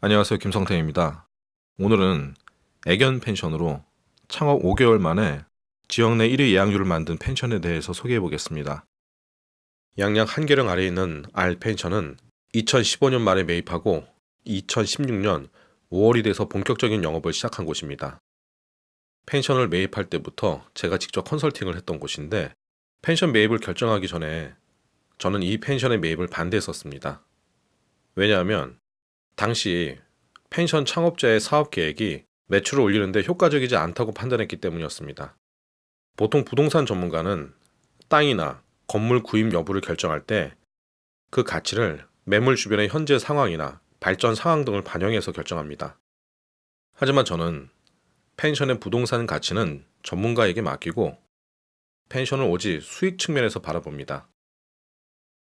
안녕하세요. 김성태입니다. 오늘은 애견 펜션으로 창업 5개월 만에 지역 내 1위 예약률을 만든 펜션에 대해서 소개해 보겠습니다. 양양 한계령 아래에 있는 알 펜션은 2015년 말에 매입하고 2016년 5월이 돼서 본격적인 영업을 시작한 곳입니다. 펜션을 매입할 때부터 제가 직접 컨설팅을 했던 곳인데 펜션 매입을 결정하기 전에 저는 이 펜션의 매입을 반대했었습니다. 왜냐하면 당시 펜션 창업자의 사업 계획이 매출을 올리는데 효과적이지 않다고 판단했기 때문이었습니다. 보통 부동산 전문가는 땅이나 건물 구입 여부를 결정할 때 그 가치를 매물 주변의 현재 상황이나 발전 상황 등을 반영해서 결정합니다. 하지만 저는 펜션의 부동산 가치는 전문가에게 맡기고 펜션을 오직 수익 측면에서 바라봅니다.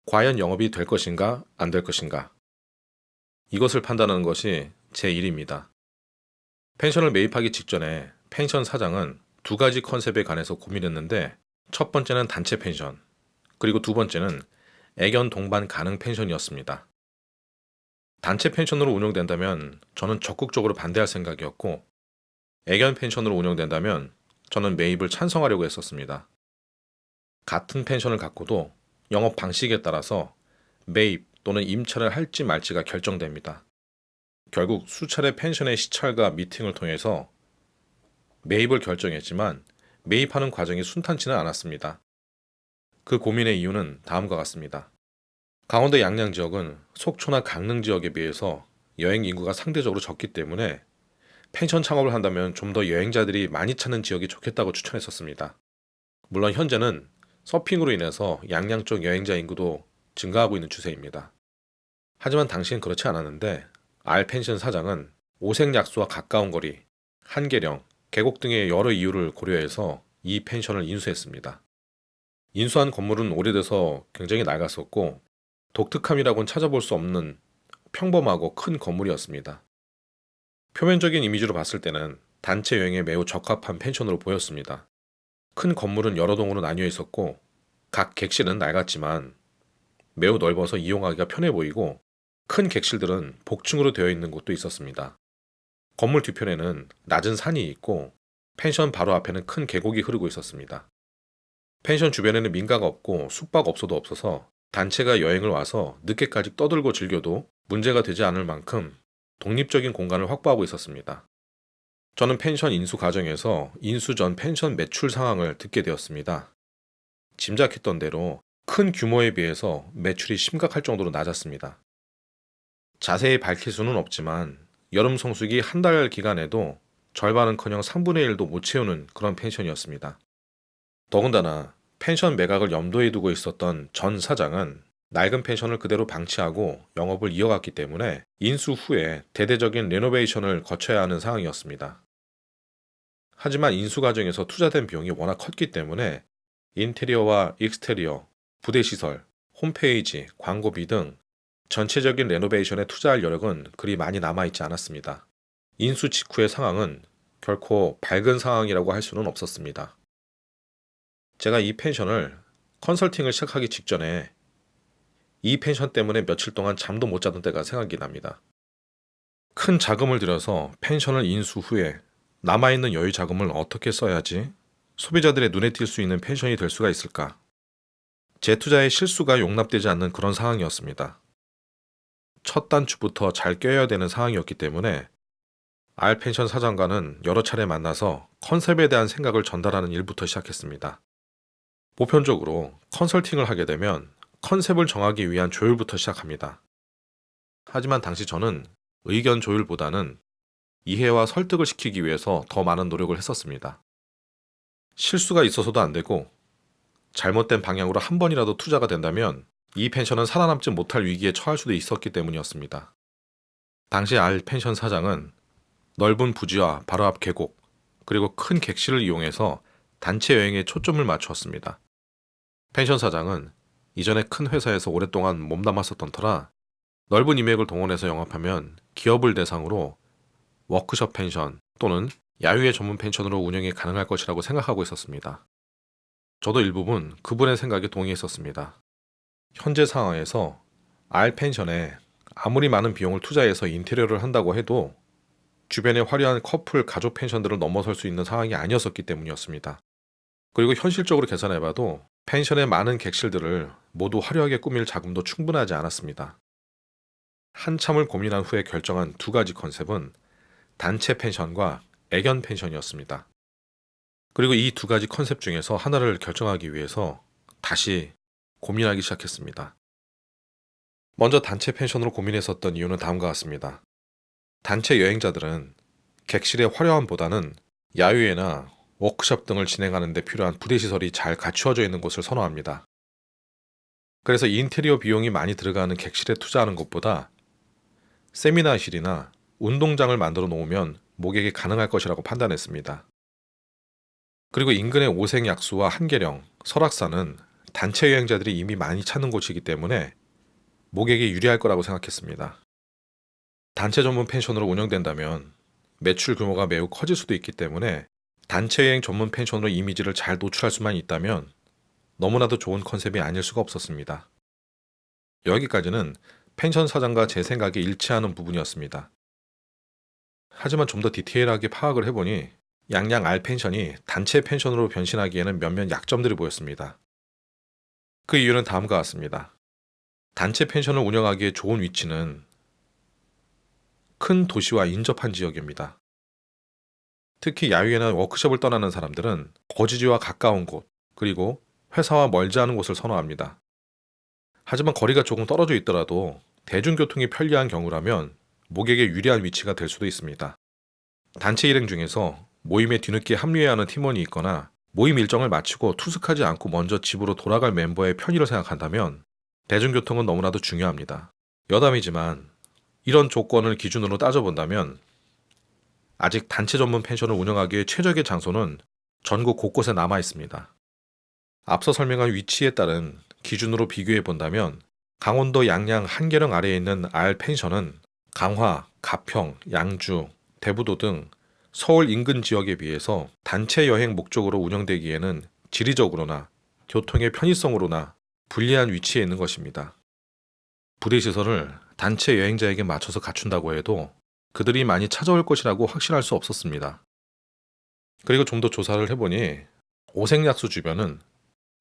과연 영업이 될 것인가, 안 될 것인가? 이것을 판단하는 것이 제 일입니다. 펜션을 매입하기 직전에 펜션 사장은 두 가지 컨셉에 관해서 고민했는데 첫 번째는 단체 펜션, 그리고 두 번째는 애견 동반 가능 펜션이었습니다. 단체 펜션으로 운영된다면 저는 적극적으로 반대할 생각이었고 애견 펜션으로 운영된다면 저는 매입을 찬성하려고 했었습니다. 같은 펜션을 갖고도 영업 방식에 따라서 매입 또는 임차를 할지 말지가 결정됩니다. 결국 수차례 펜션의 시찰과 미팅을 통해서 매입을 결정했지만 매입하는 과정이 순탄치는 않았습니다. 그 고민의 이유는 다음과 같습니다. 강원도 양양 지역은 속초나 강릉 지역에 비해서 여행 인구가 상대적으로 적기 때문에 펜션 창업을 한다면 좀 더 여행자들이 많이 찾는 지역이 좋겠다고 추천했었습니다. 물론 현재는 서핑으로 인해서 양양 쪽 여행자 인구도 증가하고 있는 추세입니다. 하지만 당시엔 그렇지 않았는데 알 펜션 사장은 오색약수와 가까운 거리, 한계령, 계곡 등의 여러 이유를 고려해서 이 펜션을 인수했습니다. 인수한 건물은 오래돼서 굉장히 낡았었고 독특함이라고는 찾아볼 수 없는 평범하고 큰 건물이었습니다. 표면적인 이미지로 봤을 때는 단체 여행에 매우 적합한 펜션으로 보였습니다. 큰 건물은 여러 동으로 나뉘어 있었고 각 객실은 낡았지만 매우 넓어서 이용하기가 편해 보이고 큰 객실들은 복층으로 되어 있는 곳도 있었습니다. 건물 뒤편에는 낮은 산이 있고 펜션 바로 앞에는 큰 계곡이 흐르고 있었습니다. 펜션 주변에는 민가가 없고 숙박업소도 없어서 단체가 여행을 와서 늦게까지 떠들고 즐겨도 문제가 되지 않을 만큼 독립적인 공간을 확보하고 있었습니다. 저는 펜션 인수 과정에서 인수 전 펜션 매출 상황을 듣게 되었습니다. 짐작했던 대로 큰 규모에 비해서 매출이 심각할 정도로 낮았습니다. 자세히 밝힐 수는 없지만 여름 성수기 한 달 기간에도 절반은커녕 3분의 1도 못 채우는 그런 펜션이었습니다. 더군다나 펜션 매각을 염두에 두고 있었던 전 사장은 낡은 펜션을 그대로 방치하고 영업을 이어갔기 때문에 인수 후에 대대적인 레노베이션을 거쳐야 하는 상황이었습니다. 하지만 인수 과정에서 투자된 비용이 워낙 컸기 때문에 인테리어와 익스테리어, 부대시설, 홈페이지, 광고비 등 전체적인 레노베이션에 투자할 여력은 그리 많이 남아있지 않았습니다. 인수 직후의 상황은 결코 밝은 상황이라고 할 수는 없었습니다. 제가 이 펜션을 컨설팅을 시작하기 직전에 이 펜션 때문에 며칠 동안 잠도 못 자던 때가 생각이 납니다. 큰 자금을 들여서 펜션을 인수 후에 남아있는 여유 자금을 어떻게 써야지 소비자들의 눈에 띌 수 있는 펜션이 될 수가 있을까? 제 투자의 실수가 용납되지 않는 그런 상황이었습니다. 첫 단추부터 잘 껴야 되는 상황이었기 때문에 알 펜션 사장과는 여러 차례 만나서 컨셉에 대한 생각을 전달하는 일부터 시작했습니다. 보편적으로 컨설팅을 하게 되면 컨셉을 정하기 위한 조율부터 시작합니다. 하지만 당시 저는 의견 조율보다는 이해와 설득을 시키기 위해서 더 많은 노력을 했었습니다. 실수가 있어서도 안 되고 잘못된 방향으로 한 번이라도 투자가 된다면 이 펜션은 살아남지 못할 위기에 처할 수도 있었기 때문이었습니다. 당시 알 펜션 사장은 넓은 부지와 바로 앞 계곡, 그리고 큰 객실을 이용해서 단체 여행에 초점을 맞추었습니다. 펜션 사장은 이전에 큰 회사에서 오랫동안 몸담았었던 터라 넓은 인맥을 동원해서 영업하면 기업을 대상으로 워크숍 펜션 또는 야유회 전문 펜션으로 운영이 가능할 것이라고 생각하고 있었습니다. 저도 일부분 그분의 생각에 동의했었습니다. 현재 상황에서 알 펜션에 아무리 많은 비용을 투자해서 인테리어를 한다고 해도 주변의 화려한 커플 가족 펜션들을 넘어설 수 있는 상황이 아니었었기 때문이었습니다. 그리고 현실적으로 계산해봐도 펜션의 많은 객실들을 모두 화려하게 꾸밀 자금도 충분하지 않았습니다. 한참을 고민한 후에 결정한 두 가지 컨셉은 단체 펜션과 애견 펜션이었습니다. 그리고 이 두 가지 컨셉 중에서 하나를 결정하기 위해서 다시 고민하기 시작했습니다. 먼저 단체 펜션으로 고민했었던 이유는 다음과 같습니다. 단체 여행자들은 객실의 화려함보다는 야유회나 워크숍 등을 진행하는 데 필요한 부대시설이 잘 갖추어져 있는 곳을 선호합니다. 그래서 인테리어 비용이 많이 들어가는 객실에 투자하는 것보다 세미나실이나 운동장을 만들어 놓으면 목액이 가능할 것이라고 판단했습니다. 그리고 인근의 오색약수와 한계령, 설악산은 단체 여행자들이 이미 많이 찾는 곳이기 때문에 목액이 유리할 거라고 생각했습니다. 단체 전문 펜션으로 운영된다면 매출 규모가 매우 커질 수도 있기 때문에 단체 여행 전문 펜션으로 이미지를 잘 노출할 수만 있다면 너무나도 좋은 컨셉이 아닐 수가 없었습니다. 여기까지는 펜션 사장과 제 생각이 일치하는 부분이었습니다. 하지만 좀 더 디테일하게 파악을 해보니 양양 R 펜션이 단체 펜션으로 변신하기에는 몇몇 약점들이 보였습니다. 그 이유는 다음과 같습니다. 단체 펜션을 운영하기에 좋은 위치는 큰 도시와 인접한 지역입니다. 특히 야유회나 워크숍을 떠나는 사람들은 거주지와 가까운 곳, 그리고 회사와 멀지 않은 곳을 선호합니다. 하지만 거리가 조금 떨어져 있더라도 대중교통이 편리한 경우라면 목액에 유리한 위치가 될 수도 있습니다. 단체 일행 중에서 모임에 뒤늦게 합류해야 하는 팀원이 있거나 모임 일정을 마치고 투숙하지 않고 먼저 집으로 돌아갈 멤버의 편의를 생각한다면 대중교통은 너무나도 중요합니다. 여담이지만 이런 조건을 기준으로 따져본다면 아직 단체 전문 펜션을 운영하기에 최적의 장소는 전국 곳곳에 남아 있습니다. 앞서 설명한 위치에 따른 기준으로 비교해 본다면 강원도 양양 한계령 아래에 있는 R 펜션은 강화, 가평, 양주, 대부도 등 서울 인근 지역에 비해서 단체 여행 목적으로 운영되기에는 지리적으로나 교통의 편의성으로나 불리한 위치에 있는 것입니다. 부대시설을 단체 여행자에게 맞춰서 갖춘다고 해도 그들이 많이 찾아올 것이라고 확신할 수 없었습니다. 그리고 좀 더 조사를 해보니 오색약수 주변은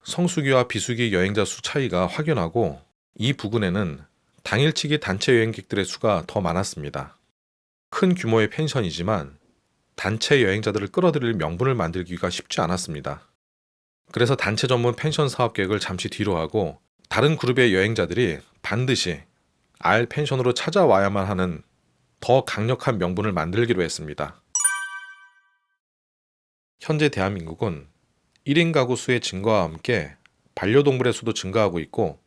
성수기와 비수기 여행자 수 차이가 확연하고 이 부근에는 당일치기 단체 여행객들의 수가 더 많았습니다. 큰 규모의 펜션이지만 단체 여행자들을 끌어들일 명분을 만들기가 쉽지 않았습니다. 그래서 단체 전문 펜션 사업 계획을 잠시 뒤로 하고 다른 그룹의 여행자들이 반드시 R 펜션으로 찾아와야만 하는 더 강력한 명분을 만들기로 했습니다. 현재 대한민국은 1인 가구 수의 증가와 함께 반려동물의 수도 증가하고 있고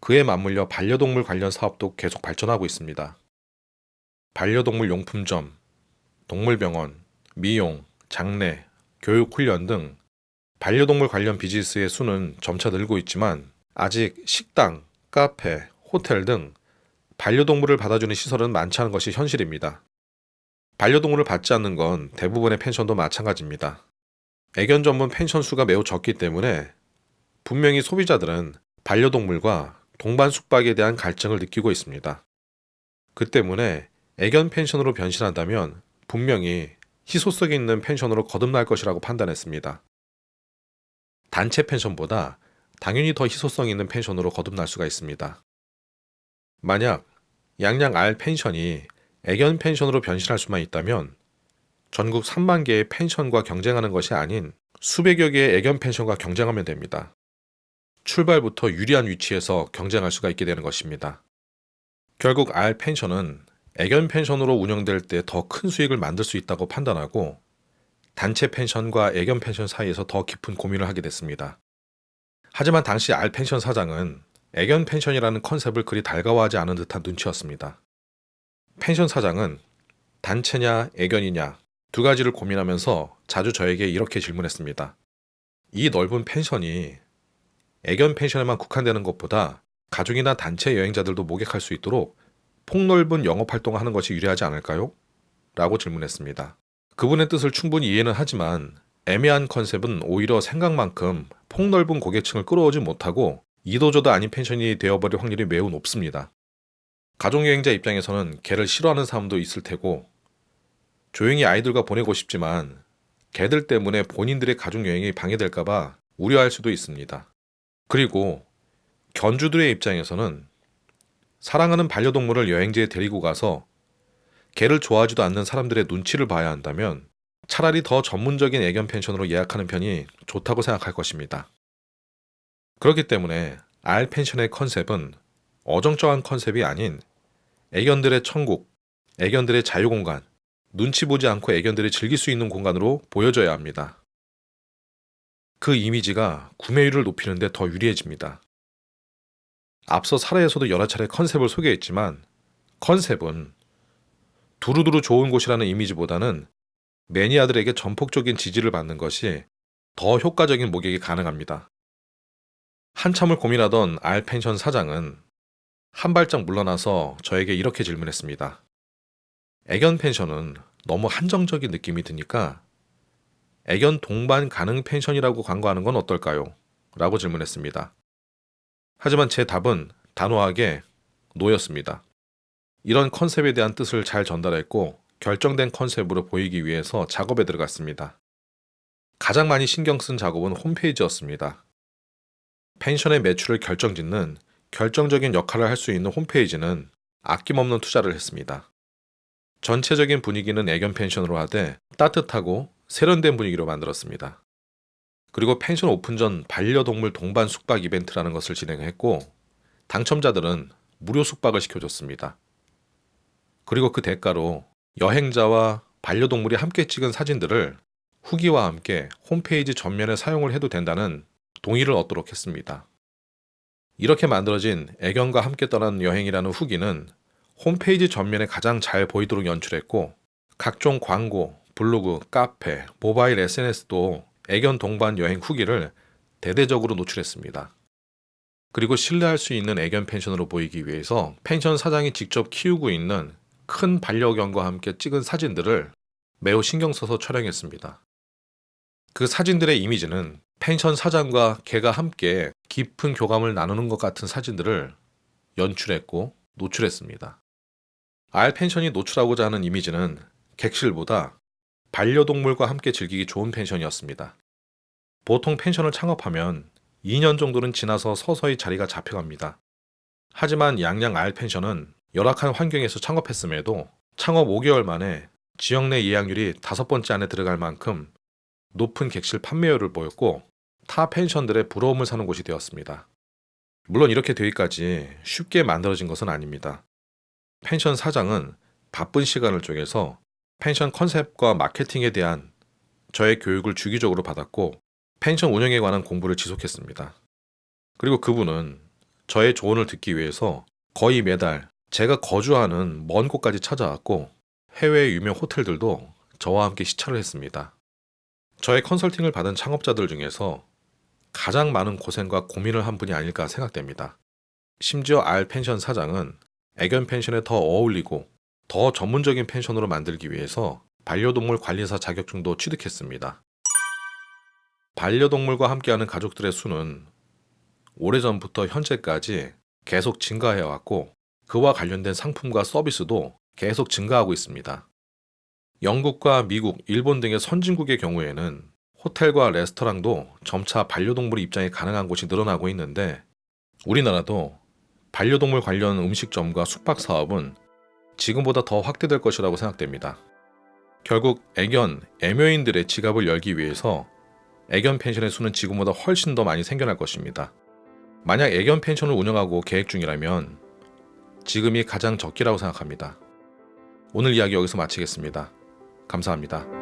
그에 맞물려 반려동물 관련 사업도 계속 발전하고 있습니다. 반려동물 용품점, 동물병원, 미용, 장례, 교육훈련 등 반려동물 관련 비즈니스의 수는 점차 늘고 있지만 아직 식당, 카페, 호텔 등 반려동물을 받아주는 시설은 많지 않은 것이 현실입니다. 반려동물을 받지 않는 건 대부분의 펜션도 마찬가지입니다. 애견 전문 펜션 수가 매우 적기 때문에 분명히 소비자들은 반려동물과 동반 숙박에 대한 갈증을 느끼고 있습니다. 그 때문에 애견 펜션으로 변신한다면 분명히 희소성이 있는 펜션으로 거듭날 것이라고 판단했습니다. 단체 펜션보다 당연히 더 희소성 있는 펜션으로 거듭날 수가 있습니다. 만약 양양 R 펜션이 애견 펜션으로 변신할 수만 있다면 전국 3만 개의 펜션과 경쟁하는 것이 아닌 수백여 개의 애견 펜션과 경쟁하면 됩니다. 출발부터 유리한 위치에서 경쟁할 수가 있게 되는 것입니다. 결국 R 펜션은 애견 펜션으로 운영될 때 더 큰 수익을 만들 수 있다고 판단하고 단체 펜션과 애견 펜션 사이에서 더 깊은 고민을 하게 됐습니다. 하지만 당시 R 펜션 사장은 애견 펜션이라는 컨셉을 그리 달가워하지 않은 듯한 눈치였습니다. 펜션 사장은 단체냐 애견이냐 두 가지를 고민하면서 자주 저에게 이렇게 질문했습니다. 이 넓은 펜션이 애견 펜션에만 국한되는 것보다 가족이나 단체 여행자들도 목격할 수 있도록 폭넓은 영업활동을 하는 것이 유리하지 않을까요? 라고 질문했습니다. 그분의 뜻을 충분히 이해는 하지만 애매한 컨셉은 오히려 생각만큼 폭넓은 고객층을 끌어오지 못하고 이도저도 아닌 펜션이 되어버릴 확률이 매우 높습니다. 가족여행자 입장에서는 개를 싫어하는 사람도 있을 테고 조용히 아이들과 보내고 싶지만 개들 때문에 본인들의 가족여행이 방해될까봐 우려할 수도 있습니다. 그리고 견주들의 입장에서는 사랑하는 반려동물을 여행지에 데리고 가서 개를 좋아하지도 않는 사람들의 눈치를 봐야 한다면 차라리 더 전문적인 애견 펜션으로 예약하는 편이 좋다고 생각할 것입니다. 그렇기 때문에 R 펜션의 컨셉은 어정쩡한 컨셉이 아닌 애견들의 천국, 애견들의 자유공간, 눈치 보지 않고 애견들이 즐길 수 있는 공간으로 보여져야 합니다. 그 이미지가 구매율을 높이는 데 더 유리해집니다. 앞서 사례에서도 여러 차례 컨셉을 소개했지만 컨셉은 두루두루 좋은 곳이라는 이미지보다는 매니아들에게 전폭적인 지지를 받는 것이 더 효과적인 목격이 가능합니다. 한참을 고민하던 R 펜션 사장은 한 발짝 물러나서 저에게 이렇게 질문했습니다. 애견 펜션은 너무 한정적인 느낌이 드니까 애견 동반 가능 펜션이라고 광고하는 건 어떨까요? 라고 질문했습니다. 하지만 제 답은 단호하게 노였습니다. 이런 컨셉에 대한 뜻을 잘 전달했고 결정된 컨셉으로 보이기 위해서 작업에 들어갔습니다. 가장 많이 신경 쓴 작업은 홈페이지였습니다. 펜션의 매출을 결정짓는 결정적인 역할을 할 수 있는 홈페이지는 아낌없는 투자를 했습니다. 전체적인 분위기는 애견 펜션으로 하되 따뜻하고 세련된 분위기로 만들었습니다. 그리고 펜션 오픈 전 반려동물 동반 숙박 이벤트라는 것을 진행했고 당첨자들은 무료 숙박을 시켜줬습니다. 그리고 그 대가로 여행자와 반려동물이 함께 찍은 사진들을 후기와 함께 홈페이지 전면에 사용을 해도 된다는 동의를 얻도록 했습니다. 이렇게 만들어진 애견과 함께 떠나는 여행이라는 후기는 홈페이지 전면에 가장 잘 보이도록 연출했고 각종 광고, 블로그, 카페, 모바일 SNS도 애견 동반 여행 후기를 대대적으로 노출했습니다. 그리고 신뢰할 수 있는 애견 펜션으로 보이기 위해서 펜션 사장이 직접 키우고 있는 큰 반려견과 함께 찍은 사진들을 매우 신경 써서 촬영했습니다. 그 사진들의 이미지는 펜션 사장과 개가 함께 깊은 교감을 나누는 것 같은 사진들을 연출했고 노출했습니다. R 펜션이 노출하고자 하는 이미지는 객실보다 반려동물과 함께 즐기기 좋은 펜션이었습니다. 보통 펜션을 창업하면 2년 정도는 지나서 서서히 자리가 잡혀갑니다. 하지만 양양 R 펜션은 열악한 환경에서 창업했음에도 창업 5개월 만에 지역 내 예약률이 5번째 안에 들어갈 만큼 높은 객실 판매율을 보였고 타 펜션들의 부러움을 사는 곳이 되었습니다. 물론 이렇게 되기까지 쉽게 만들어진 것은 아닙니다. 펜션 사장은 바쁜 시간을 쪼개서 펜션 컨셉과 마케팅에 대한 저의 교육을 주기적으로 받았고 펜션 운영에 관한 공부를 지속했습니다. 그리고 그분은 저의 조언을 듣기 위해서 거의 매달 제가 거주하는 먼 곳까지 찾아왔고 해외 유명 호텔들도 저와 함께 시찰을 했습니다. 저의 컨설팅을 받은 창업자들 중에서 가장 많은 고생과 고민을 한 분이 아닐까 생각됩니다. 심지어 R 펜션 사장은 애견 펜션에 더 어울리고 더 전문적인 펜션으로 만들기 위해서 반려동물 관리사 자격증도 취득했습니다. 반려동물과 함께하는 가족들의 수는 오래전부터 현재까지 계속 증가해왔고 그와 관련된 상품과 서비스도 계속 증가하고 있습니다. 영국과 미국, 일본 등의 선진국의 경우에는 호텔과 레스토랑도 점차 반려동물 입장이 가능한 곳이 늘어나고 있는데 우리나라도 반려동물 관련 음식점과 숙박 사업은 지금보다 더 확대될 것이라고 생각됩니다. 결국 애묘인들의 지갑을 열기 위해서 애견 펜션의 수는 지금보다 훨씬 더 많이 생겨날 것입니다. 만약 애견 펜션을 운영하고 계획 중이라면 지금이 가장 적기라고 생각합니다. 오늘 이야기 여기서 마치겠습니다. 감사합니다.